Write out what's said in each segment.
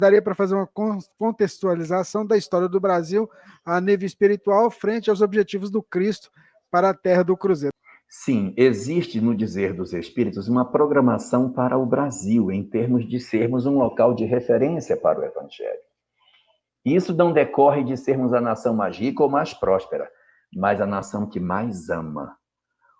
daria para fazer uma contextualização da história do Brasil a nível espiritual frente aos objetivos do Cristo para a terra do Cruzeiro. Sim, existe no dizer dos espíritos uma programação para o Brasil, em termos de sermos um local de referência para o Evangelho. Isso não decorre de sermos a nação mais rica ou mais próspera, mas a nação que mais ama.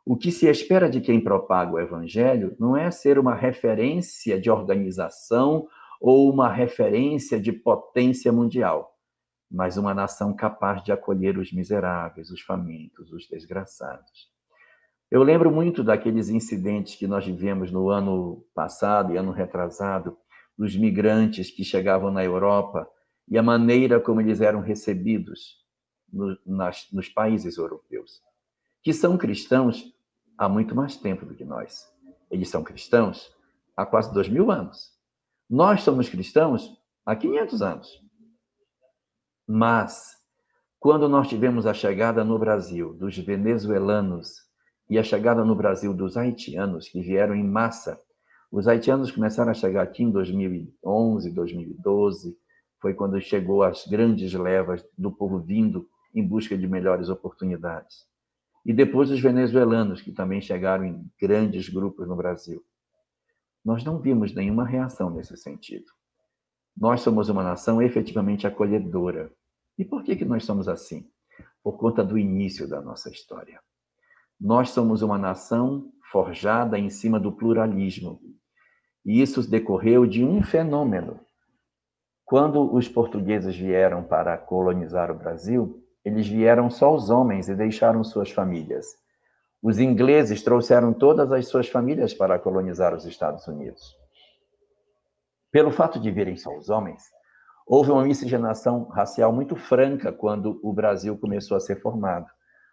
O que se espera de quem propaga o Evangelho não é ser uma referência de organização ou uma referência de potência mundial, mas uma nação capaz de acolher os miseráveis, os famintos, os desgraçados. Eu lembro muito daqueles incidentes que nós vivemos no ano passado e ano retrasado, dos migrantes que chegavam na Europa e a maneira como eles eram recebidos nos países europeus, que são cristãos há muito mais tempo do que nós. Eles são cristãos há quase 2000 anos. Nós somos cristãos há 500 anos. Mas, quando nós tivemos a chegada no Brasil dos venezuelanos e a chegada no Brasil dos haitianos, que vieram em massa, os haitianos começaram a chegar aqui em 2011, 2012, foi quando chegou as grandes levas do povo vindo em busca de melhores oportunidades. E depois os venezuelanos, que também chegaram em grandes grupos no Brasil. Nós não vimos nenhuma reação nesse sentido. Nós somos uma nação efetivamente acolhedora. E por que nós somos assim? Por conta do início da nossa história. Nós somos uma nação forjada em cima do pluralismo. E isso decorreu de um fenômeno. Quando os portugueses vieram para colonizar o Brasil, eles vieram só os homens e deixaram suas famílias. Os ingleses trouxeram todas as suas famílias para colonizar os Estados Unidos. Pelo fato de virem só os homens, houve uma miscigenação racial muito franca quando o Brasil começou a ser formado,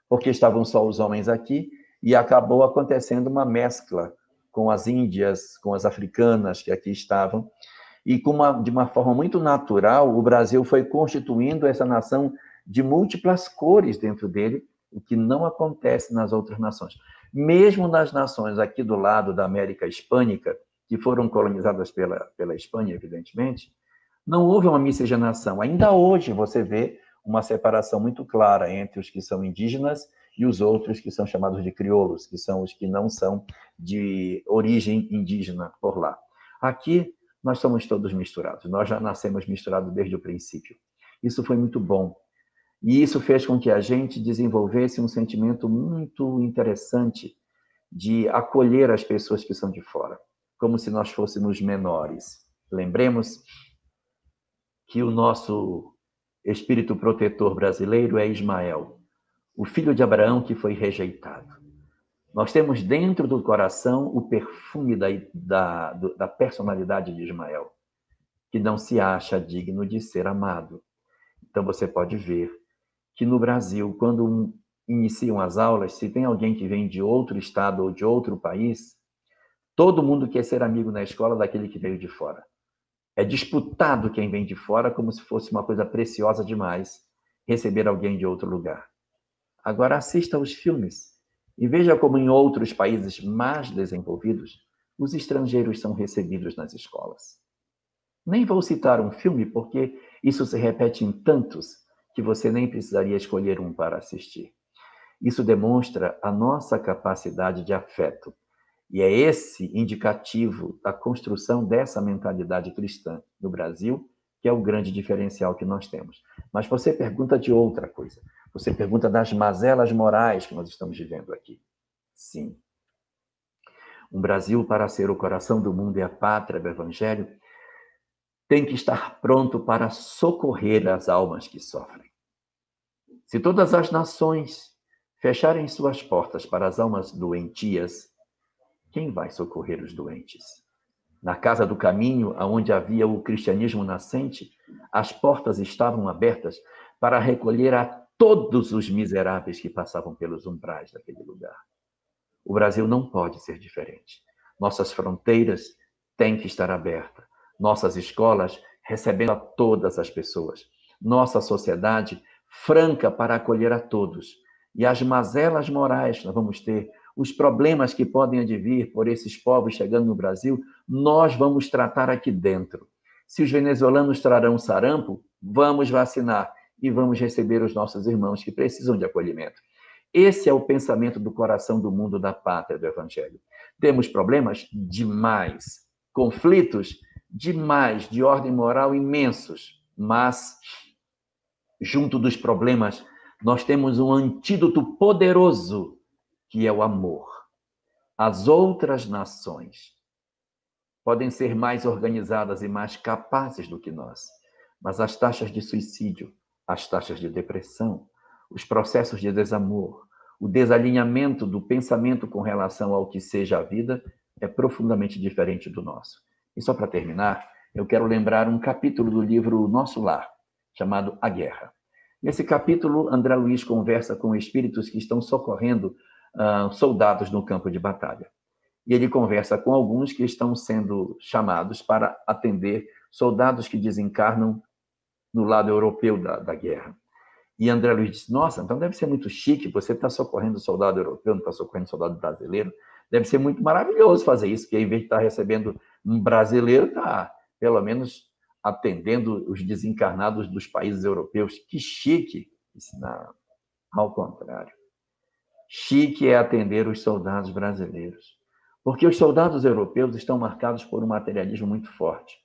porque estavam só os homens aqui e acabou acontecendo uma mescla com as índias, com as africanas que aqui estavam, e de uma forma muito natural, o Brasil foi constituindo essa nação de múltiplas cores dentro dele, o que não acontece nas outras nações. Mesmo nas nações aqui do lado da América Hispânica, que foram colonizadas pela Espanha, evidentemente, não houve uma miscigenação. Ainda hoje você vê uma separação muito clara entre os que são indígenas e os outros que são chamados de crioulos, que são os que não são de origem indígena por lá. Aqui, nós somos todos misturados. Nós já nascemos misturados desde o princípio. Isso foi muito bom. E isso fez com que a gente desenvolvesse um sentimento muito interessante de acolher as pessoas que são de fora, como se nós fôssemos menores. Lembremos que o nosso espírito protetor brasileiro é Ismael, o filho de Abraão que foi rejeitado. Nós temos dentro do coração o perfume da personalidade de Ismael, que não se acha digno de ser amado. Então você pode ver que no Brasil, quando iniciam as aulas, se tem alguém que vem de outro estado ou de outro país, todo mundo quer ser amigo na escola daquele que veio de fora. É disputado quem vem de fora como se fosse uma coisa preciosa demais receber alguém de outro lugar. Agora assista aos filmes e veja como em outros países mais desenvolvidos, os estrangeiros são recebidos nas escolas. Nem vou citar um filme, porque isso se repete em tantos que você nem precisaria escolher um para assistir. Isso demonstra a nossa capacidade de afeto. E é esse indicativo da construção dessa mentalidade cristã no Brasil, que é o grande diferencial que nós temos. Mas você pergunta de outra coisa. Você pergunta das mazelas morais que nós estamos vivendo aqui. Sim. Um Brasil, para ser o coração do mundo e a pátria do Evangelho, tem que estar pronto para socorrer as almas que sofrem. Se todas as nações fecharem suas portas para as almas doentias, quem vai socorrer os doentes? Na Casa do Caminho, onde havia o cristianismo nascente, as portas estavam abertas para recolher a todos os miseráveis que passavam pelos umbrais daquele lugar. O Brasil não pode ser diferente. Nossas fronteiras têm que estar abertas. Nossas escolas recebendo a todas as pessoas. Nossa sociedade franca para acolher a todos. E as mazelas morais que nós vamos ter, os problemas que podem advir por esses povos chegando no Brasil, nós vamos tratar aqui dentro. Se os venezuelanos trarão sarampo, vamos vacinar e vamos receber os nossos irmãos que precisam de acolhimento. Esse é o pensamento do coração do mundo da pátria do Evangelho. Temos problemas? Demais. Conflitos? Demais, de ordem moral imensos. Mas, junto dos problemas, nós temos um antídoto poderoso, que é o amor. As outras nações podem ser mais organizadas e mais capazes do que nós, mas as taxas de suicídio, as taxas de depressão, os processos de desamor, o desalinhamento do pensamento com relação ao que seja a vida é profundamente diferente do nosso. E só para terminar, eu quero lembrar um capítulo do livro Nosso Lar, chamado A Guerra. Nesse capítulo, André Luiz conversa com espíritos que estão socorrendo soldados no campo de batalha. E ele conversa com alguns que estão sendo chamados para atender soldados que desencarnam no lado europeu da guerra. E André Luiz disse, nossa, então deve ser muito chique, você está socorrendo soldado europeu, não está socorrendo soldado brasileiro. Deve ser muito maravilhoso fazer isso, porque em vez de estar recebendo um brasileiro, está, pelo menos, atendendo os desencarnados dos países europeus. Que chique! Isso não, ao contrário. Chique é atender os soldados brasileiros. Porque os soldados europeus estão marcados por um materialismo muito forte.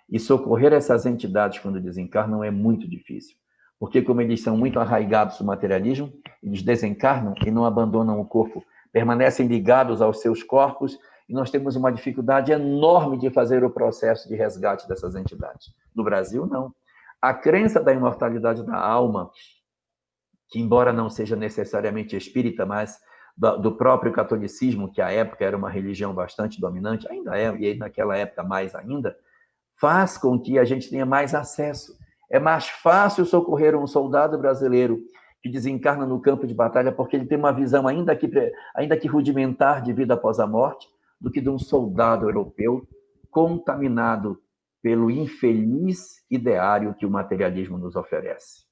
E socorrer essas entidades quando desencarnam é muito difícil. Porque, como eles são muito arraigados no materialismo, eles desencarnam e não abandonam o corpo, permanecem ligados aos seus corpos, e nós temos uma dificuldade enorme de fazer o processo de resgate dessas entidades. No Brasil, não. A crença da imortalidade da alma, que embora não seja necessariamente espírita, mas do próprio catolicismo, que à época era uma religião bastante dominante, ainda é, e naquela época mais ainda, faz com que a gente tenha mais acesso. É mais fácil socorrer um soldado brasileiro que desencarna no campo de batalha porque ele tem uma visão ainda que rudimentar de vida após a morte, do que de um soldado europeu contaminado pelo infeliz ideário que o materialismo nos oferece.